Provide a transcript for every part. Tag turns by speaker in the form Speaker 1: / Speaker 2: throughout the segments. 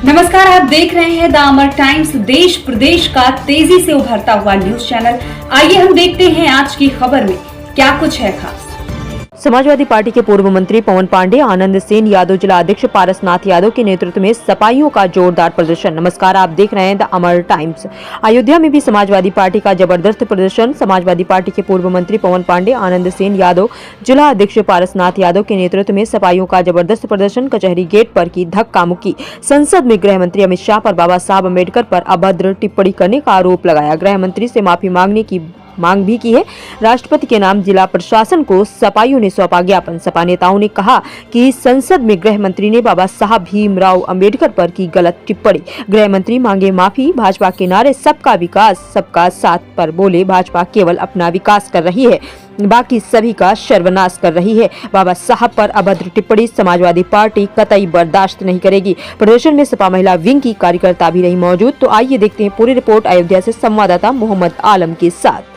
Speaker 1: नमस्कार, आप देख रहे हैं द अमर टाइम्स, देश प्रदेश का तेजी से उभरता हुआ न्यूज चैनल। आइए हम देखते हैं आज की खबर में क्या कुछ है खास।
Speaker 2: समाजवादी पार्टी के पूर्व मंत्री पवन पांडे, आनंद सेन यादव, जिला अध्यक्ष पारसनाथ यादव के नेतृत्व में सपाइयों का जोरदार प्रदर्शन। नमस्कार, आप देख रहे हैं द अमर टाइम्स। अयोध्या में भी समाजवादी पार्टी का जबरदस्त प्रदर्शन। समाजवादी पार्टी के पूर्व मंत्री पवन पांडे, आनंद सेन यादव, जिला अध्यक्ष पारसनाथ यादव के नेतृत्व में सपाइयों का जबरदस्त प्रदर्शन। कचहरी गेट पर की धक्का मुक्की। संसद में गृह मंत्री अमित शाह पर बाबा साहब अम्बेडकर पर अभद्र टिप्पणी करने का आरोप लगाया। गृह मंत्री से माफी मांगने की मांग भी की है। राष्ट्रपति के नाम जिला प्रशासन को सपाइयों ने सौंपा ज्ञापन। सपा नेताओं ने कहा कि संसद में गृह मंत्री ने बाबा साहब भीमराव अंबेडकर पर की गलत टिप्पणी। गृह मंत्री मांगे माफी। भाजपा के नारे सबका विकास सबका साथ पर बोले भाजपा केवल अपना विकास कर रही है, बाकी सभी का सर्वनाश कर रही है। बाबा साहब पर अभद्र टिप्पणी समाजवादी पार्टी कतई बर्दाश्त नहीं करेगी। प्रदर्शन में सपा महिला विंग की कार्यकर्ता भी रही मौजूद। तो आइए देखते हैं पूरी रिपोर्ट अयोध्या से संवाददाता मोहम्मद आलम के साथ।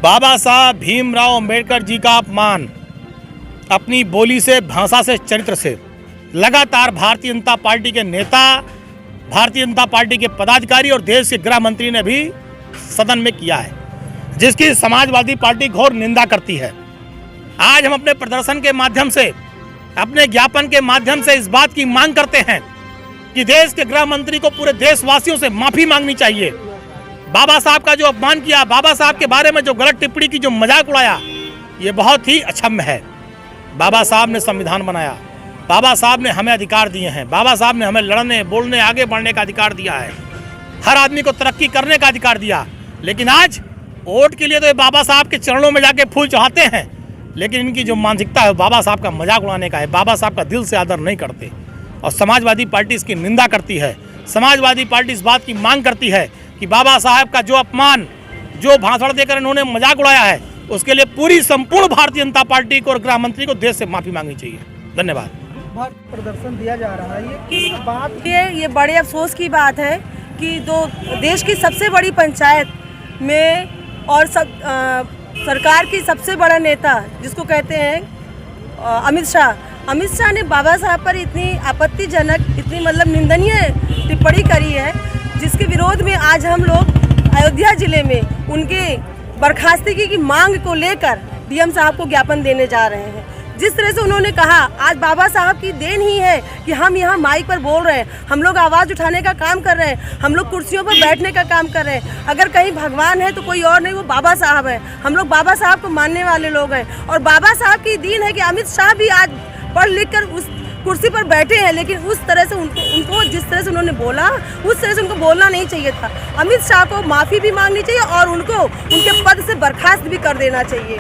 Speaker 3: बाबा साहब भीमराव अंबेडकर जी का अपमान अपनी बोली से, भाषा से, चरित्र से लगातार भारतीय जनता पार्टी के नेता, भारतीय जनता पार्टी के पदाधिकारी और देश के गृह मंत्री ने भी सदन में किया है, जिसकी समाजवादी पार्टी घोर निंदा करती है। आज हम अपने प्रदर्शन के माध्यम से, अपने ज्ञापन के माध्यम से इस बात की मांग करते हैं कि देश के गृह मंत्री को पूरे देशवासियों से माफी मांगनी चाहिए। बाबा साहब का जो अपमान किया, बाबा साहब के बारे में जो गलत टिप्पणी की, जो मजाक उड़ाया, ये बहुत ही अक्षम्य है। बाबा साहब ने संविधान बनाया, बाबा साहब ने हमें अधिकार दिए हैं, बाबा साहब ने हमें लड़ने, बोलने, आगे बढ़ने का अधिकार दिया है, हर आदमी को तरक्की करने का अधिकार दिया। लेकिन आज वोट के लिए तो ये बाबा साहब के चरणों में जाके फूल चढ़ाते हैं, लेकिन इनकी जो मानसिकता है बाबा साहब का मजाक उड़ाने का है। बाबा साहब का दिल से आदर नहीं करते और समाजवादी पार्टी इसकी निंदा करती है। समाजवादी पार्टी इस बात की मांग करती है कि बाबा साहब का जो अपमान, जो भाषण देकर इन्होंने मजाक उड़ाया है, उसके लिए पूरी संपूर्ण भारतीय जनता पार्टी को और गृह मंत्री को देश से माफी मांगनी चाहिए। धन्यवाद।
Speaker 4: प्रदर्शन दिया जा रहा है, ये किस बात?
Speaker 5: ये बड़े अफसोस की बात है कि देश की सबसे बड़ी पंचायत में और सरकार की सबसे बड़ा नेता जिसको कहते हैं अमित शाह ने बाबा साहब पर इतनी आपत्तिजनक, इतनी मतलब निंदनीय टिप्पणी करी है, जिसके विरोध में आज हम लोग अयोध्या जिले में उनके बर्खास्तगी की मांग को लेकर डीएम साहब को ज्ञापन देने जा रहे हैं। जिस तरह से उन्होंने कहा, आज बाबा साहब की देन ही है कि हम यहाँ माइक पर बोल रहे हैं, हम लोग आवाज़ उठाने का काम कर रहे हैं, हम लोग कुर्सियों पर बैठने का काम कर रहे हैं। अगर कहीं भगवान है तो कोई और नहीं, वो बाबा साहब है। हम लोग बाबा साहब को मानने वाले लोग हैं और बाबा साहब की दीन है कि अमित शाह भी आज पढ़ लिख कर उस कुर्सी पर बैठे हैं, लेकिन उस तरह से उनको जिस तरह से उन्होंने बोला, उस तरह से उनको बोलना नहीं चाहिए था। अमित शाह को माफ़ी भी मांगनी चाहिए और उनको उनके पद से बर्खास्त भी कर देना चाहिए।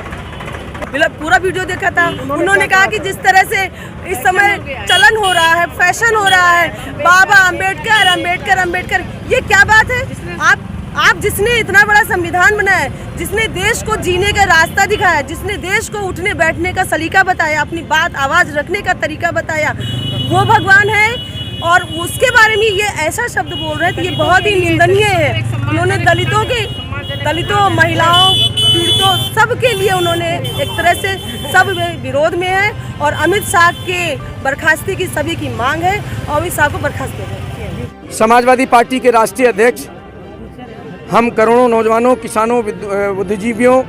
Speaker 5: पूरा वीडियो देखा था, उन्होंने कहा कि जिस तरह से इस समय चलन हो रहा है, फैशन हो रहा है, बाबा अंबेडकर अंबेडकर अंबेडकर, ये क्या बात है? आप जिसने इतना बड़ा संविधान बनाया, जिसने देश को जीने का रास्ता दिखाया, जिसने देश को उठने बैठने का सलीका बताया, अपनी बात आवाज़ रखने का तरीका बताया, वो भगवान है। और उसके बारे में ये ऐसा शब्द बोल रहे हैं तो ये बहुत ही निंदनीय है। उन्होंने दलितों, महिलाओं, पीड़ितों, सब के लिए उन्होंने एक तरह से सब विरोध में है और अमित शाह के बर्खास्ती की सभी की मांग है और अमित शाह को बर्खास्त करें।
Speaker 4: समाजवादी पार्टी के राष्ट्रीय अध्यक्ष, हम करोड़ों नौजवानों, किसानों, बुद्धिजीवियों,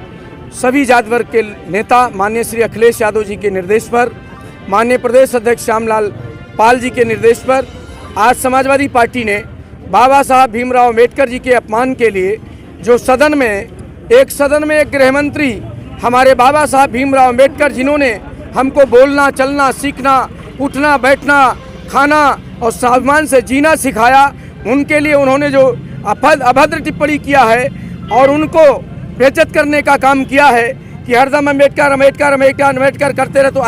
Speaker 4: सभी जाति वर्ग के नेता माननीय श्री अखिलेश यादव जी के निर्देश पर, माननीय प्रदेश अध्यक्ष श्यामलाल पाल जी के निर्देश पर आज समाजवादी पार्टी ने बाबा साहब भीमराव अंबेडकर जी के अपमान के लिए जो सदन में एक गृह मंत्री हमारे बाबा साहब भीमराव अंबेडकर, जिन्होंने हमको बोलना, चलना, सीखना, उठना, बैठना, खाना और सम्मान से जीना सिखाया, उनके लिए उन्होंने जो अभद्र टिप्पणी किया है और उनको बेइज्जत करने का काम किया है कि हरदम अम्बेडकर अम्बेडकर अम्बेडकर अम्बेडकर करते रहे, तो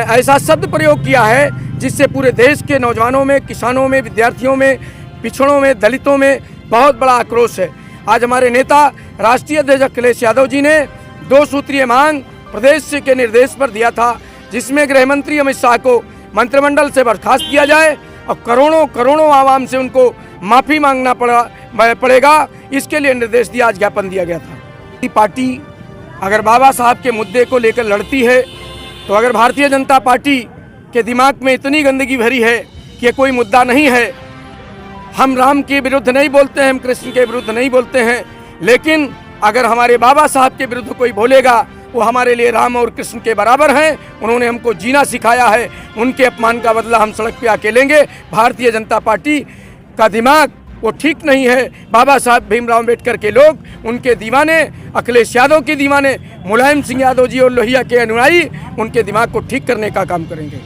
Speaker 4: ऐसा शब्द प्रयोग किया है जिससे पूरे देश के नौजवानों में, किसानों में, विद्यार्थियों में, पिछड़ों में, दलितों में बहुत बड़ा आक्रोश है। आज हमारे नेता राष्ट्रीय अध्यक्ष अखिलेश यादव जी ने 2 सूत्रीय मांग प्रदेश के निर्देश पर दिया था, जिसमें गृह मंत्री अमित शाह को मंत्रिमंडल से बर्खास्त किया जाए और करोड़ों आवाम से उनको माफ़ी मांगना पड़ेगा। इसके लिए निर्देश दिया, आज ज्ञापन दिया गया था। पार्टी अगर बाबा साहब के मुद्दे को लेकर लड़ती है, तो अगर भारतीय जनता पार्टी के दिमाग में इतनी गंदगी भरी है कि ये कोई मुद्दा नहीं है, हम राम के विरुद्ध नहीं बोलते हैं, हम कृष्ण के विरुद्ध नहीं बोलते हैं, लेकिन अगर हमारे बाबा साहब के विरुद्ध कोई बोलेगा, वो हमारे लिए राम और कृष्ण के बराबर हैं। उन्होंने हमको जीना सिखाया है, उनके अपमान का बदला हम सड़क पे आके लेंगे। भारतीय जनता पार्टी का दिमाग वो ठीक नहीं है। बाबा साहब भीमराव अम्बेडकर के लोग, उनके दीवाने, अखिलेश यादव के दीवाने, मुलायम सिंह यादव जी और लोहिया के अनुयायी उनके दिमाग को ठीक करने का काम करेंगे।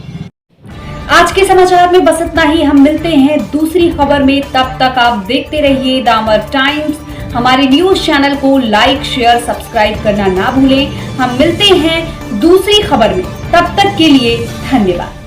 Speaker 1: आज के समाचार में बस इतना ही। हम मिलते हैं दूसरी खबर में, तब तक आप देखते रहिए द अमर टाइम्स। हमारे न्यूज चैनल को लाइक, शेयर, सब्सक्राइब करना ना भूलें। हम मिलते हैं दूसरी खबर में, तब तक के लिए धन्यवाद।